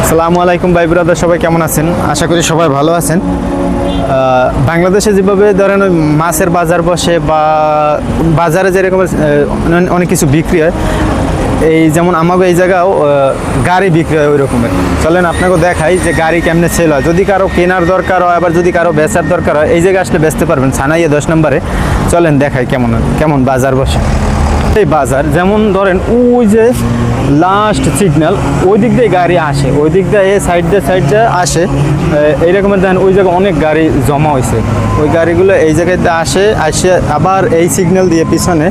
আসসালামু আলাইকুম ভাই ব্রাদার, সবাই কেমন আছেন? আশা করি সবাই ভালো আছেন। বাংলাদেশে যেভাবে ধরেন ওই মাছের বাজার বসে বা বাজারে যেরকম অনেক কিছু বিক্রি হয়, এই যেমন আমাকে এই জায়গাও গাড়ি বিক্রি হয় ওই রকমের। চলেন আপনাকে দেখাই যে গাড়ি কেমনে সেল হয়। যদি কারো কেনার দরকার হয়, আবার যদি কারো বেচার দরকার হয়, এই জায়গায় আসলে বেচতে পারবেন। ছানাইয়ে 10 নম্বরে। চলেন দেখাই কেমন কেমন বাজার বসে। এই বাজার যেমন ধরেন ওই যে লাস্ট সিগন্যাল, ওই দিক দিয়ে গাড়ি আসে, ওই দিক দিয়ে এই সাইড দিয়ে আসে। এইরকমের দেখেন ওই জায়গায় অনেক গাড়ি জমা হয়েছে। ওই গাড়িগুলো এই জায়গায় আসে আবার এই সিগন্যাল দিয়ে পিছনে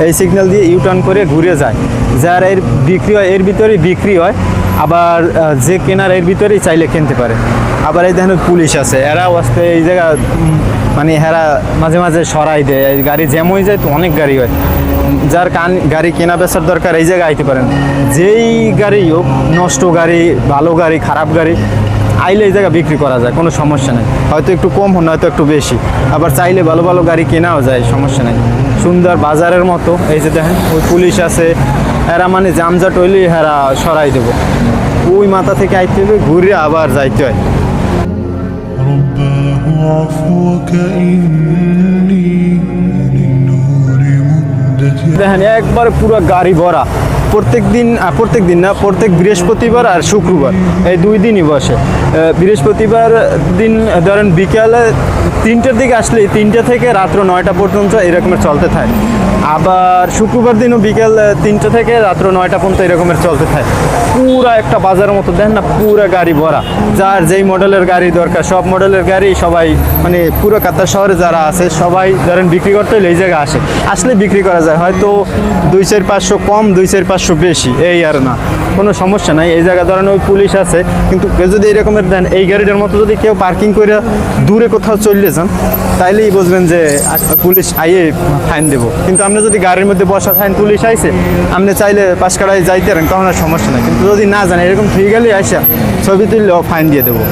এই সিগন্যাল দিয়ে ইউটার্ন করে ঘুরে যায়। যার এর বিক্রি হয় এর ভিতরেই বিক্রি হয়, আবার যে কেনার এর ভিতরেই চাইলে কিনতে পারে। আবার এই দেখেন পুলিশ আছে, এরাও আসতে এই জায়গা মানে এরা মাঝে মাঝে সরাই দেয়। এই গাড়ি জ্যাম হয়ে যায় তো অনেক গাড়ি হয়। যার গাড়ি কেনা বেচার দরকার এই জায়গায় আইতে পারেন। যেই গাড়ি হোক, নষ্ট গাড়ি, ভালো গাড়ি, খারাপ গাড়ি, আইলে এই জায়গা বিক্রি করা যায়, কোনো সমস্যা নেই। হয়তো একটু কম হয়, হয়তো একটু বেশি। আবার চাইলে ভালো ভালো গাড়ি কেনাও যায়, সমস্যা নেই। সুন্দর বাজারের মতো। এই যে দেখেন ওই পুলিশ আছে, এরা মানে জামজাট হইলেই এরা সরাই দেবো। ওই মাথা থেকে আইতে হবে, ঘুরে আবার যাইতে হয়। رباه عفوك إني للنور مدتي দেখেন একবার পুরো গাড়ি ভরা। প্রত্যেক দিন না, প্রত্যেক বৃহস্পতিবার আর শুক্রবার এই 2 দিনই বসে। বৃহস্পতিবার দিন ধরেন বিকেলে 3টার দিকে আসলে 3টা থেকে রাত্র 9টা পর্যন্ত এরকমের চলতে থাকে। আবার শুক্রবার দিনও বিকেল 3টা থেকে রাত্র 9টা পর্যন্ত এরকমের চলতে থাকে। পুরা একটা বাজারের মতো দেখেন না, পুরা গাড়ি ভরা। যার যেই মডেলের গাড়ি দরকার সব মডেলের গাড়ি সবাই মানে পুরো কাতার শহরে যারা আছে সবাই ধরেন বিক্রি করতে হলে এই জায়গায় আসলে বিক্রি করা যায়। হয়তো 2-4-500 কম, 2-4-500 বেশি, এই আর না, কোনো সমস্যা নাই। এই জায়গা ধরেন ওই পুলিশ আছে, কিন্তু কেউ যদি এরকমের দেন এই গাড়িটার মতো যদি কেউ পার্কিং করে দূরে কোথাও চলে যান, তাইলেই বুঝবেন যে পুলিশ আইয়ে ফাইন দেবো। কিন্তু আপনি যদি গাড়ির মধ্যে বসা থাকেন, পুলিশ আইছে, আপনি চাইলে পাঁচকাড়ায় যাইতে পারেন, তখন আর সমস্যা নেই। কিন্তু যদি না জানেন, এরকম ঠিক গেলেই আইসা ছবি তুললেও ফাইন দিয়ে দেবো।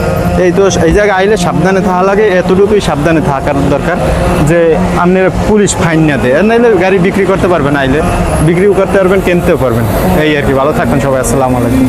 এই তো এই জায়গায় আইলে সাবধানে থাকা লাগে, এতটুকুই সাবধানে থাকার দরকার যে আপনি পুলিশ ফাইন না দেয়, নাইলে গাড়ি বিক্রি করতে পারবেন, আইলে বিক্রিও করতে পারবেন, কিনতেও পারবেন। এই আর কি। ভালো থাকবেন সবাই। আসসালামু আলাইকুম।